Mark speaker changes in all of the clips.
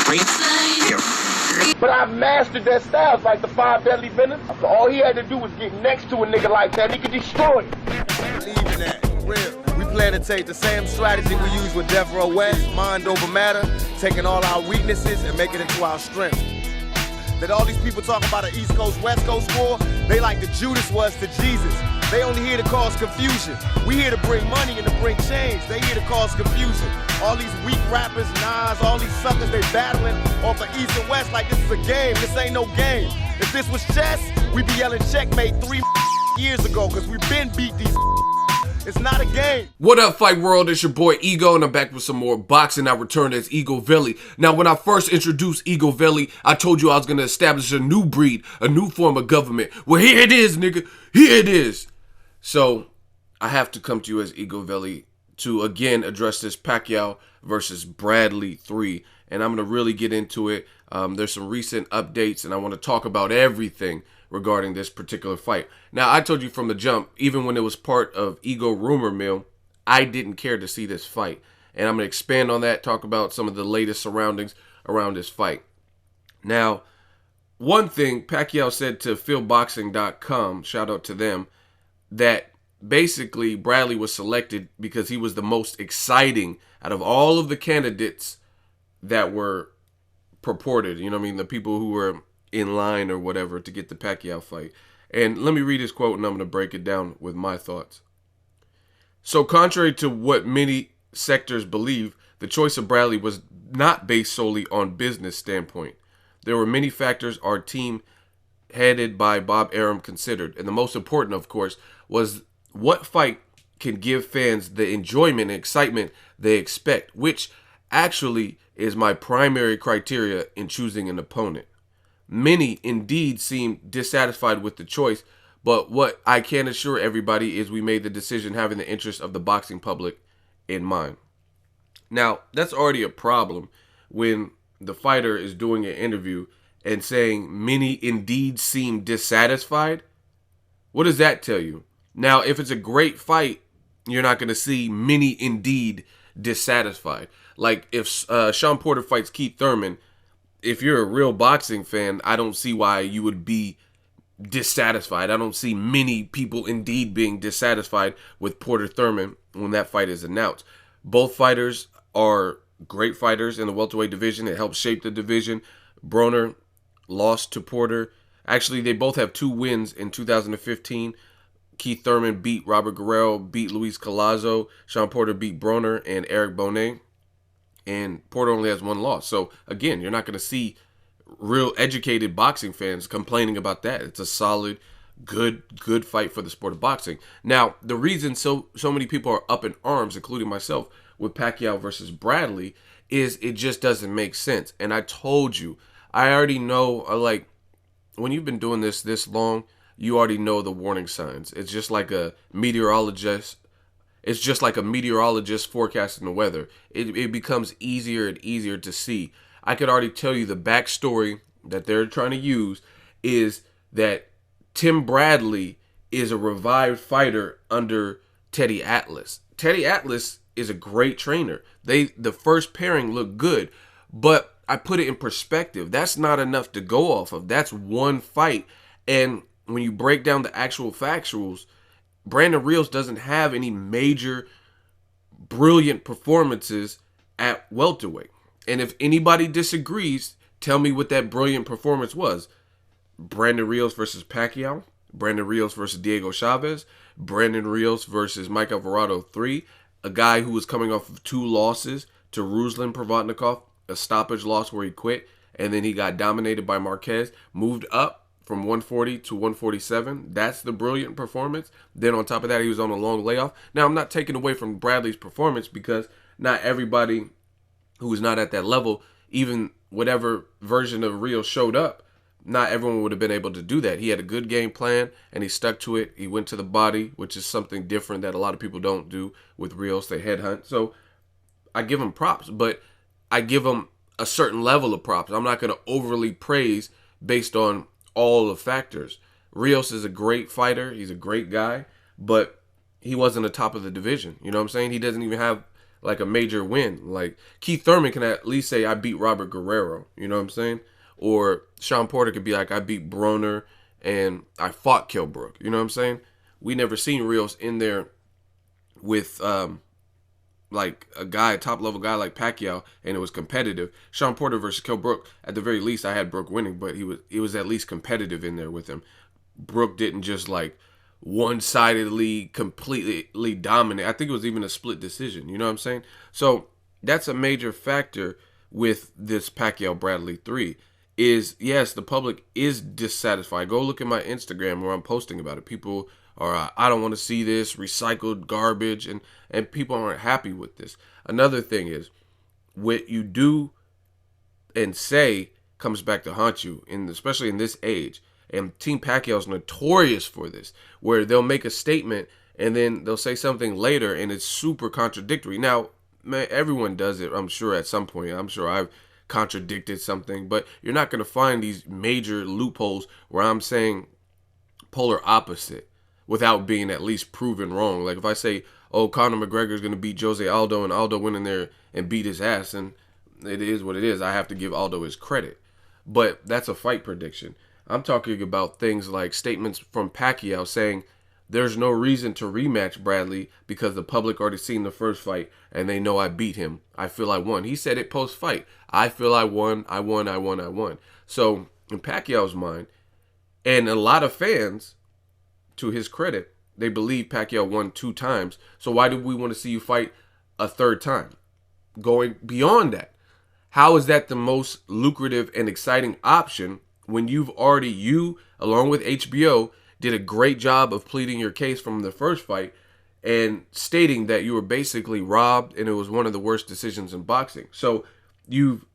Speaker 1: But I mastered that style. It's like the 5 deadly venoms. So all he had to do was get next to a nigga like that. He could destroy him.
Speaker 2: Believe in that, for real. We plan to take the same strategy we used with Death Row West, mind over matter, taking all our weaknesses and making it into our strength. That all these people talk about an East Coast, West Coast war, they like the Judas was to Jesus. They only here to cause confusion. We here to bring money and to bring change. They here to cause confusion. All these weak rappers, Nas, all these suckers, they battling off of East and West like this is a game. This ain't no game. If this was chess, we'd be yelling checkmate 3 years ago, because we've been beat these. It's not a game.
Speaker 3: What up, Fight World? It's your boy Ego, and I'm back with some more boxing. I returned as Egoveli. Now, when I first introduced Egoveli, I told you I was going to establish a new breed, a new form of government. Well, here it is, nigga. Here it is. So, I have to come to you as Egoveli to, again, address this Pacquiao versus Bradley 3. And I'm going to really get into it. There's some recent updates, and I want to talk about everything regarding this particular fight. Now, I told you from the jump, even when it was part of Ego Rumor Mill, I didn't care to see this fight. And I'm going to expand on that, talk about some of the latest surroundings around this fight. Now, one thing Pacquiao said to PhilBoxing.com, shout out to them, that basically Bradley was selected because he was the most exciting out of all of the candidates that were purported, you know what I mean, the people who were in line or whatever to get the Pacquiao fight. And let me read his quote and I'm going to break it down with my thoughts. So contrary to what many sectors believe, the choice of Bradley was not based solely on business standpoint. There were many factors our team headed by Bob Arum considered. And the most important, of course, was what fight can give fans the enjoyment and excitement they expect, which actually is my primary criteria in choosing an opponent. Many indeed seem dissatisfied with the choice, but what I can assure everybody is we made the decision having the interest of the boxing public in mind. Now, that's already a problem when the fighter is doing an interview and saying many indeed seem dissatisfied. What does that tell you? Now, if it's a great fight, you're not going to see many indeed dissatisfied. Like if Sean Porter fights Keith Thurman, if you're a real boxing fan, I don't see why you would be dissatisfied. I don't see many people indeed being dissatisfied with Porter Thurman when that fight is announced. Both fighters are great fighters in the welterweight division. It helps shape the division. Broner lost to Porter. Actually, they both have 2 wins in 2015. Keith Thurman beat Robert Guerrero, beat Luis Collazo. Sean Porter beat Broner and Eric Bonet. And Porter only has 1 loss. So, again, you're not going to see real educated boxing fans complaining about that. It's a solid, good fight for the sport of boxing. Now, the reason so many people are up in arms, including myself, with Pacquiao versus Bradley is it just doesn't make sense. And I told you, I already know, like, when you've been doing this long, you already know the warning signs. It's just like a meteorologist. It's just like a meteorologist forecasting the weather. It becomes easier and easier to see. I could already tell you the backstory that they're trying to use is that Tim Bradley is a revived fighter under Teddy Atlas. Teddy Atlas is a great trainer. The first pairing looked good, but I put it in perspective. That's not enough to go off of. That's one fight. And when you break down the actual factuals, Brandon Rios doesn't have any major brilliant performances at welterweight. And if anybody disagrees, tell me what that brilliant performance was. Brandon Rios versus Pacquiao, Brandon Rios versus Diego Chavez, Brandon Rios versus Mike Alvarado 3, a guy who was coming off of 2 losses to Ruslan Provodnikov, a stoppage loss where he quit, and then he got dominated by Marquez, moved up from 140 to 147. That's the brilliant performance. Then on top of that, he was on a long layoff. Now, I'm not taking away from Bradley's performance because not everybody who is not at that level, even whatever version of Rios showed up, not everyone would have been able to do that. He had a good game plan, and he stuck to it. He went to the body, which is something different that a lot of people don't do with Rios. They headhunt. So I give him props, but I give him a certain level of props. I'm not going to overly praise based on all the factors. Rios is a great fighter. He's a great guy, but he wasn't the top of the division. You know what I'm saying? He doesn't even have like a major win. Like Keith Thurman can at least say I beat Robert Guerrero. You know what I'm saying? Or Sean Porter could be like I beat Broner and I fought Kell Brook. You know what I'm saying? We never seen Rios in there with like a guy, top level guy like Pacquiao, and it was competitive. Sean Porter versus Kell Brook, at the very least, I had Brook winning, but he was at least competitive in there with him. Brook didn't just like one-sidedly completely dominate. I think it was even a split decision. You know what I'm saying? So that's a major factor with this Pacquiao Bradley 3. Is yes, the public is dissatisfied. Go look at my Instagram where I'm posting about it. People are, I don't want to see this recycled garbage, and people aren't happy with this. Another thing is, what you do and say comes back to haunt you, especially in this age. And Team Pacquiao is notorious for this, where they'll make a statement and then they'll say something later and it's super contradictory. Now, man, everyone does it, I'm sure, at some point. I'm sure I've contradicted something, but you're not going to find these major loopholes where I'm saying polar opposite without being at least proven wrong. Like if I say, oh, Conor McGregor is going to beat Jose Aldo, and Aldo went in there and beat his ass, and it is what it is. I have to give Aldo his credit. But that's a fight prediction. I'm talking about things like statements from Pacquiao saying there's no reason to rematch Bradley because the public already seen the first fight and they know I beat him. I feel I won. He said it post-fight. I feel I won. So in Pacquiao's mind, and a lot of fans, to his credit, they believe Pacquiao won 2 times. So why do we want to see you fight a 3rd time? Going beyond that, how is that the most lucrative and exciting option when you've already, along with HBO, did a great job of pleading your case from the first fight and stating that you were basically robbed and it was one of the worst decisions in boxing. So you've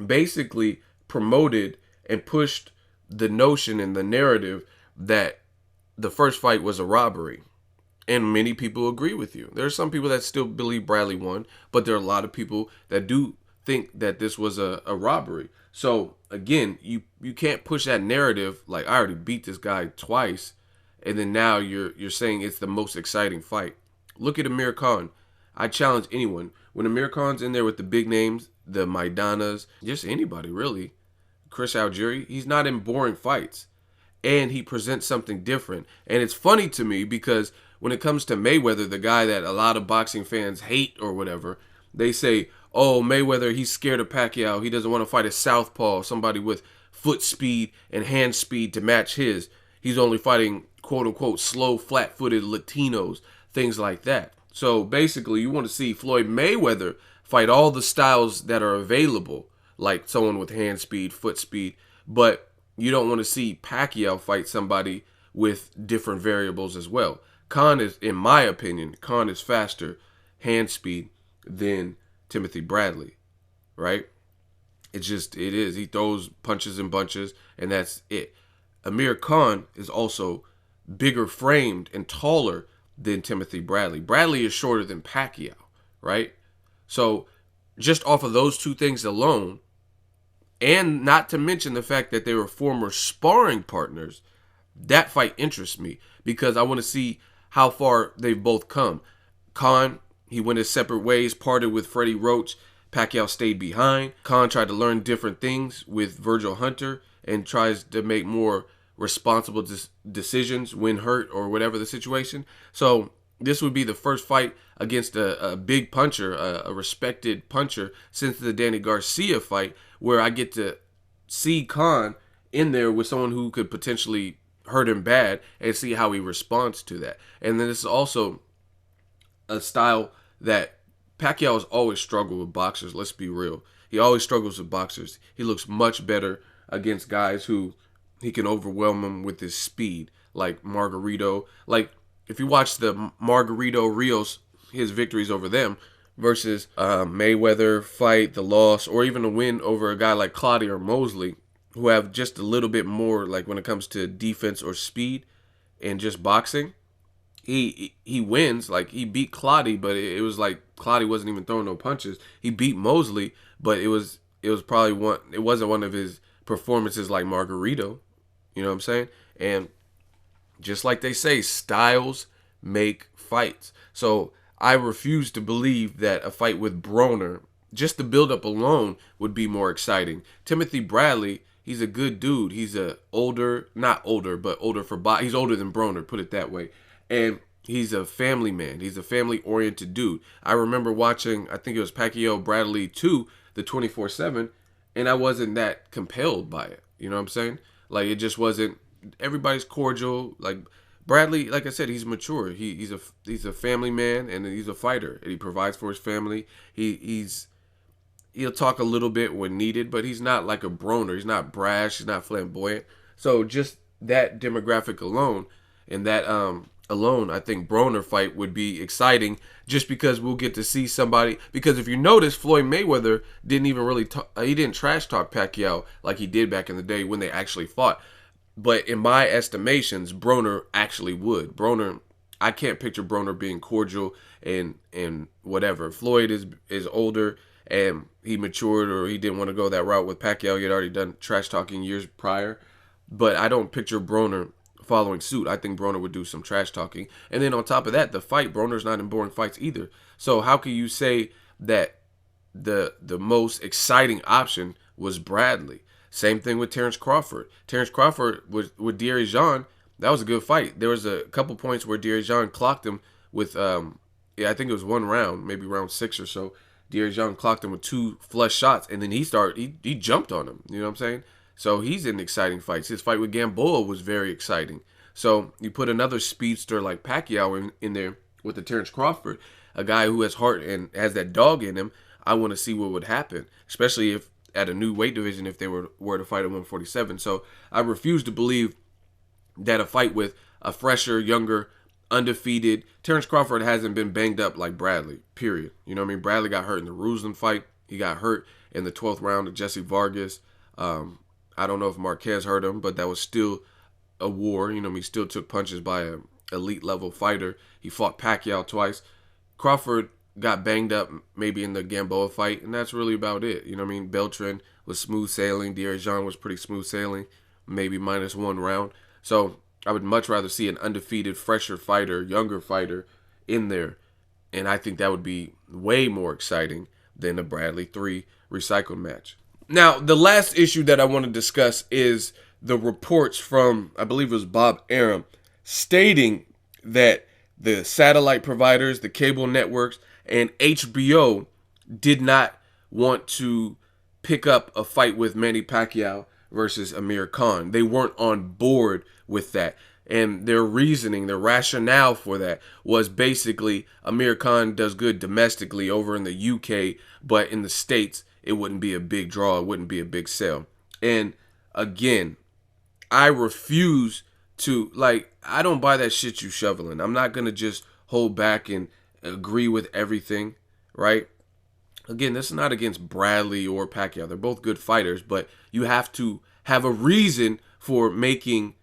Speaker 3: basically promoted and pushed the notion and the narrative that the first fight was a robbery. And many people agree with you. There are some people that still believe Bradley won, but there are a lot of people that do think that this was a robbery. So again, you can't push that narrative like I already beat this guy twice, and then now you're saying it's the most exciting fight. Look at Amir Khan. I challenge anyone. When Amir Khan's in there with the big names, the Maidanas, just anybody really, Chris Algieri, he's not in boring fights. And he presents something different. And it's funny to me because when it comes to Mayweather, the guy that a lot of boxing fans hate or whatever, they say, oh, Mayweather, he's scared of Pacquiao. He doesn't want to fight a southpaw, somebody with foot speed and hand speed to match his. He's only fighting, quote-unquote, slow, flat-footed Latinos, things like that. So basically, you want to see Floyd Mayweather fight all the styles that are available, like someone with hand speed, foot speed, but you don't want to see Pacquiao fight somebody with different variables as well. Khan is, in my opinion, Khan is faster hand speed than Timothy Bradley, right? It is. He throws punches and bunches, and that's it. Amir Khan is also bigger framed and taller than Timothy Bradley. Bradley is shorter than Pacquiao, right? So just off of those 2 things alone, and not to mention the fact that they were former sparring partners, that fight interests me because I want to see how far they've both come. Khan, he went his separate ways, parted with Freddie Roach. Pacquiao stayed behind. Khan tried to learn different things with Virgil Hunter and tries to make more responsible decisions when hurt or whatever the situation. So this would be the first fight against a big puncher, a respected puncher since the Danny Garcia fight, where I get to see Khan in there with someone who could potentially hurt him bad and see how he responds to that. And then this is also a style that Pacquiao has always struggled with boxers. Let's be real. He always struggles with boxers. He looks much better against guys who he can overwhelm them with his speed, like Margarito. Like, if you watch the Margarito Rios, his victories over them, versus Mayweather fight, the loss, or even a win over a guy like Claudia or Mosley, who have just a little bit more, like when it comes to defense or speed and just boxing, he wins. Like, he beat Claudia, but it was like Claudia wasn't even throwing no punches. He beat Mosley, but it wasn't one of his performances like Margarito. You know what I'm saying? And just like they say, styles make fights. So I refuse to believe that a fight with Broner, just the build-up alone, would be more exciting. Timothy Bradley, he's a good dude. He's a older, not older, but older for he's older than Broner, put it that way. And he's a family man. He's a family-oriented dude. I remember watching, I think it was Pacquiao Bradley 2, the 24/7, and I wasn't that compelled by it. You know what I'm saying? Like, it just wasn't, everybody's cordial. Like, Bradley, like I said, he's mature. He's a family man, and he's a fighter, and he provides for his family. He'll talk a little bit when needed, but he's not like a Broner. He's not brash. He's not flamboyant. So just that demographic alone, and that alone, I think Broner fight would be exciting, just because we'll get to see somebody. Because if you notice, Floyd Mayweather didn't even really he didn't trash talk Pacquiao like he did back in the day when they actually fought. But in my estimations, Broner actually would. Broner, I can't picture Broner being cordial and whatever. Floyd is older, and he matured, or he didn't want to go that route with Pacquiao. He had already done trash talking years prior. But I don't picture Broner following suit. I think Broner would do some trash talking. And then on top of that, the fight, Broner's not in boring fights either. So how can you say that the most exciting option was Bradley? Same thing with Terrence Crawford. Terrence Crawford with De'Aaron Jean, that was a good fight. There was a couple points where De'Aaron Jean clocked him with, I think it was one round, maybe round 6 or so. De'Aaron Jean clocked him with 2 flush shots, and then he jumped on him. You know what I'm saying? So he's in exciting fights. His fight with Gamboa was very exciting. So you put another speedster like Pacquiao in there with the Terrence Crawford, a guy who has heart and has that dog in him. I want to see what would happen, especially if at a new weight division, if they were to fight at 147. So I refuse to believe that a fight with a fresher, younger, undefeated Terrence Crawford hasn't been banged up like Bradley, period. You know what I mean? Bradley got hurt in the Ruslan fight. He got hurt in the 12th round of Jesse Vargas. I don't know if Marquez hurt him, but that was still a war. You know, he still took punches by an elite level fighter. He fought Pacquiao twice. Crawford got banged up maybe in the Gamboa fight, and that's really about it. You know what I mean? Beltran was smooth sailing. De'Aaron Jean was pretty smooth sailing, maybe -1 round. So I would much rather see an undefeated, fresher fighter, younger fighter in there, and I think that would be way more exciting than the Bradley 3 recycled match. Now, the last issue that I want to discuss is the reports from, I believe it was Bob Arum, stating that the satellite providers, the cable networks, and HBO did not want to pick up a fight with Manny Pacquiao versus Amir Khan. They weren't on board with that. And their reasoning, their rationale for that was basically Amir Khan does good domestically over in the UK, but in the States, it wouldn't be a big draw. It wouldn't be a big sell. And again, I refuse to, I don't buy that shit you shoveling. I'm not going to just hold back and agree with everything, right? Again, this is not against Bradley or Pacquiao. They're both good fighters, but you have to have a reason for making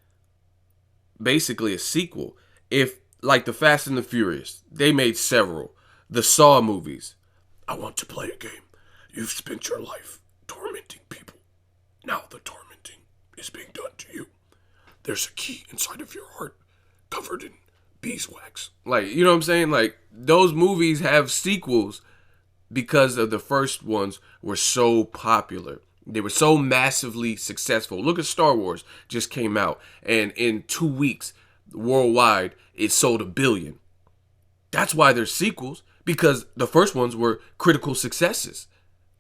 Speaker 3: basically a sequel. If, like the Fast and the Furious, they made several. The Saw movies. I want to play a game. You've spent your life tormenting people. Now the tormenting is being done to you. There's a key inside of your heart covered in beeswax. You know what I'm saying? Those movies have sequels because of the first ones were so popular. They were so massively successful. Look at Star Wars, just came out, and in 2 weeks, worldwide, it sold 1 billion. That's why there's sequels, because the first ones were critical successes.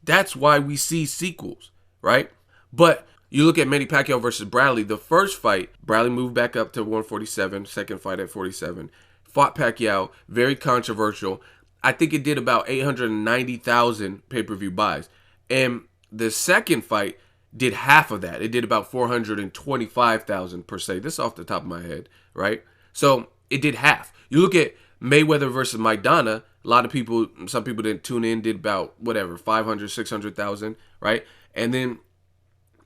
Speaker 3: That's why we see sequels, right? But you look at Manny Pacquiao versus Bradley. The first fight, Bradley moved back up to 147, second fight at 47. Fought Pacquiao, very controversial. I think it did about 890,000 pay-per-view buys. And the second fight did half of that. It did about 425,000 per se. This is off the top of my head, right? So it did half. You look at Mayweather versus Maidana, a lot of people, some people didn't tune in, did about 500, 600,000, right? And then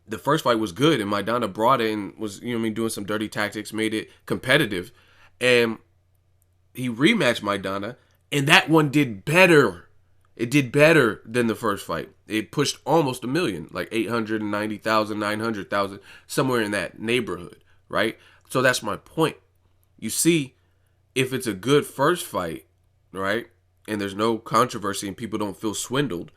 Speaker 3: the first fight was good, and Maidana brought it and was, doing some dirty tactics, made it competitive. And he rematched Maidana, and that one did better. It did better than the first fight. It pushed almost 1 million, 890,000, 900,000, somewhere in that neighborhood, right? So that's my point. You see, if it's a good first fight, right, and there's no controversy and people don't feel swindled,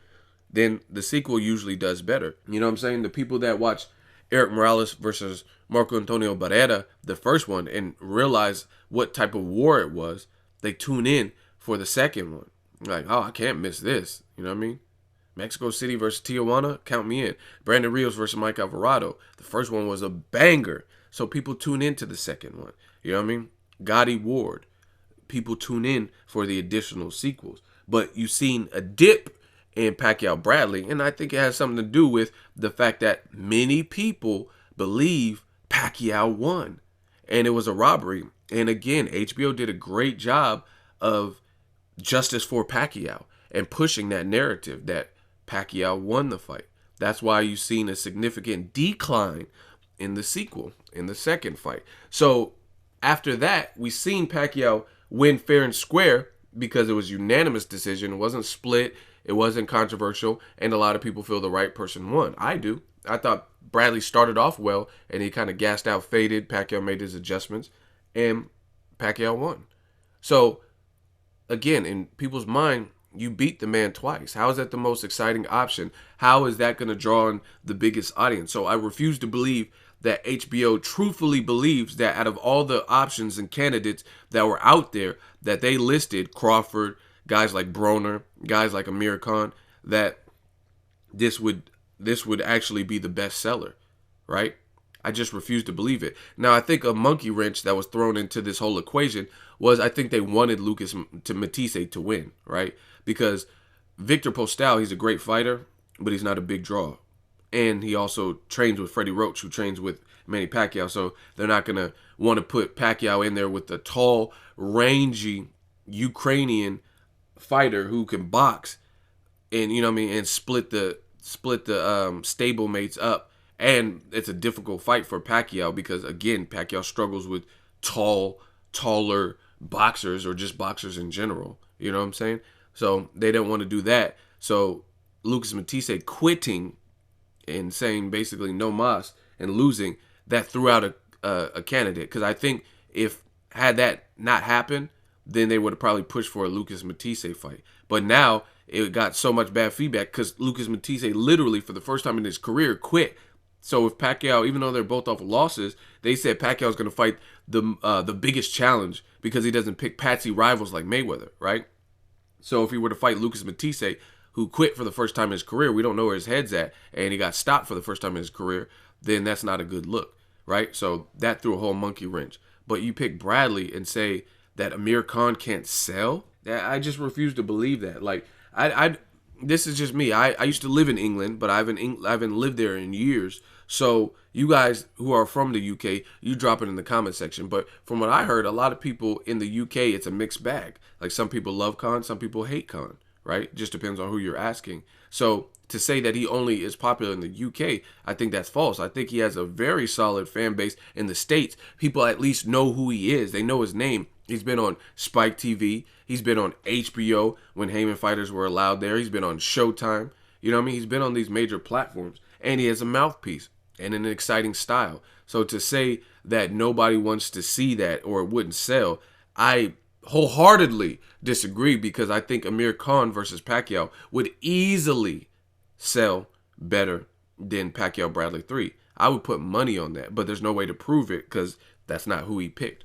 Speaker 3: then the sequel usually does better. You know what I'm saying? The people that watch Eric Morales versus Marco Antonio Barrera, the first one, and realize what type of war it was, they tune in for the second one. Like, oh, I can't miss this. You know what I mean? Mexico City versus Tijuana, count me in. Brandon Rios versus Mike Alvarado. The first one was a banger. So people tune into the second one. You know what I mean? Gotti Ward. People tune in for the additional sequels. But you've seen a dip in Pacquiao Bradley, and I think it has something to do with the fact that many people believe Pacquiao won. And it was a robbery. And again, HBO did a great job of justice for Pacquiao and pushing that narrative that Pacquiao won the fight. That's why you've seen a significant decline in the sequel, in the second fight. So after that, we seen Pacquiao win fair and square because it was unanimous decision. It wasn't split. It wasn't controversial. And a lot of people feel the right person won. I do. I thought Bradley started off well and he kind of gassed out, faded. Pacquiao made his adjustments and Pacquiao won. So again, in people's mind, you beat the man twice. How is that the most exciting option? How is that going to draw in the biggest audience? So I refuse to believe that HBO truthfully believes that out of all the options and candidates that were out there, that they listed Crawford, guys like Broner, guys like Amir Khan, that this would actually be the best seller, right? I just refuse to believe it. Now, I think a monkey wrench that was thrown into this whole equation was I think they wanted Matisse to win, right? Because Victor Postal, he's a great fighter, but he's not a big draw. And he also trains with Freddie Roach, who trains with Manny Pacquiao. So they're not going to want to put Pacquiao in there with the tall, rangy Ukrainian fighter who can box and, you know what I mean, and split the stablemates up. And it's a difficult fight for Pacquiao because, again, Pacquiao struggles with taller boxers or just boxers in general. You know what I'm saying? So they don't want to do that. So Lucas Matisse quitting and saying basically no mas and losing, that threw out a candidate. Because I think had that not happened, then they would have probably pushed for a Lucas Matisse fight. But now it got so much bad feedback because Lucas Matisse literally for the first time in his career quit. So if Pacquiao, even though they're both off of losses, they said Pacquiao's going to fight the biggest challenge because he doesn't pick patsy rivals like Mayweather, right? So if he were to fight Lucas Matisse, who quit for the first time in his career, we don't know where his head's at, and he got stopped for the first time in his career, then that's not a good look, right? So that threw a whole monkey wrench. But you pick Bradley and say that Amir Khan can't sell? I just refuse to believe that. Like, this is just me. I used to live in England, but I haven't lived there in years. So you guys who are from the UK, you drop it in the comment section. But from what I heard, a lot of people in the UK, it's a mixed bag. Like some people love Khan, some people hate Khan, right? Just depends on who you're asking. So to say that he only is popular in the UK, I think that's false. I think he has a very solid fan base in the States. People at least know who he is. They know his name. He's been on Spike TV. He's been on HBO when Heyman fighters were allowed there. He's been on Showtime. You know what I mean? He's been on these major platforms. And he has a mouthpiece and an exciting style. So to say that nobody wants to see that or it wouldn't sell, I wholeheartedly disagree because I think Amir Khan versus Pacquiao would easily sell better than Pacquiao Bradley 3. I would put money on that, but there's no way to prove it because that's not who he picked.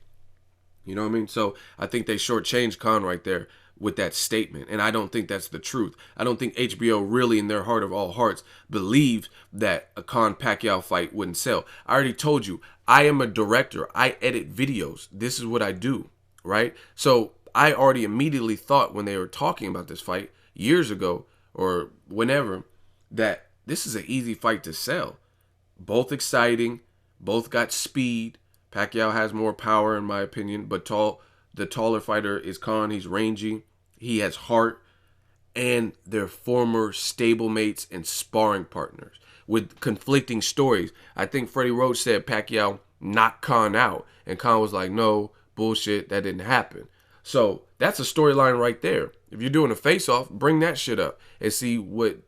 Speaker 3: You know what I mean? So I think they shortchanged Khan right there with that statement. And I don't think that's the truth. I don't think HBO really in their heart of all hearts believes that a Khan Pacquiao fight wouldn't sell. I already told you, I am a director. I edit videos. This is what I do, right? So I already immediately thought when they were talking about this fight years ago or whenever that this is an easy fight to sell. Both exciting, both got speed. Pacquiao has more power in my opinion, but the taller fighter is Khan. He's rangy. He has heart. And they're former stablemates and sparring partners with conflicting stories. I think Freddie Roach said Pacquiao knocked Khan out. And Khan was like, no, bullshit, that didn't happen. So that's a storyline right there. If you're doing a face-off, bring that shit up and see what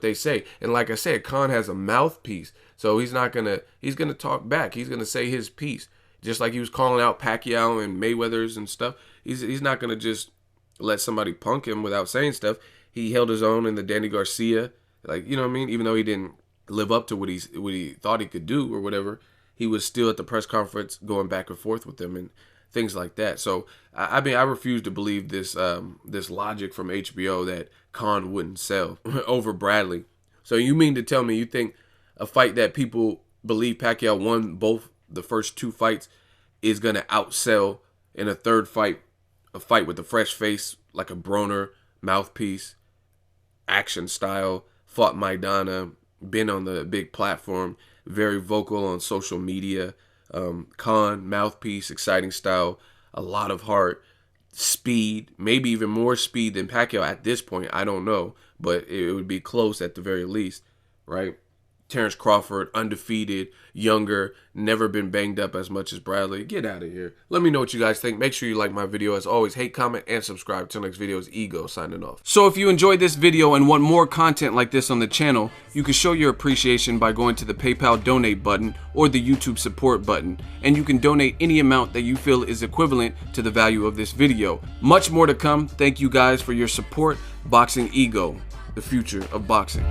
Speaker 3: they say. And like I said, Khan has a mouthpiece. So he's gonna talk back. He's gonna say his piece. Just like he was calling out Pacquiao and Mayweather's and stuff. He's not gonna just let somebody punk him without saying stuff. He held his own in the Danny Garcia, like, you know what I mean? Even though he didn't live up to what he thought he could do or whatever, he was still at the press conference going back and forth with them and things like that. So I mean, I refuse to believe this this logic from HBO that Khan wouldn't sell over Bradley. So you mean to tell me you think a fight that people believe Pacquiao won both the first 2 fights is gonna outsell in a third fight, a fight with a fresh face like a Broner, mouthpiece, action style, fought Maidana, been on the big platform, very vocal on social media, Khan, mouthpiece, exciting style, a lot of heart, speed, maybe even more speed than Pacquiao at this point, I don't know, but it would be close at the very least, right? Terrence Crawford, undefeated, younger, never been banged up as much as Bradley. Get out of here. Let me know what you guys think. Make sure you like my video. As always, hate, comment, and subscribe. Till next video is Ego signing off. So if you enjoyed this video and want more content like this on the channel, you can show your appreciation by going to the PayPal donate button or the YouTube support button. And you can donate any amount that you feel is equivalent to the value of this video. Much more to come. Thank you guys for your support. Boxing Ego, the future of boxing.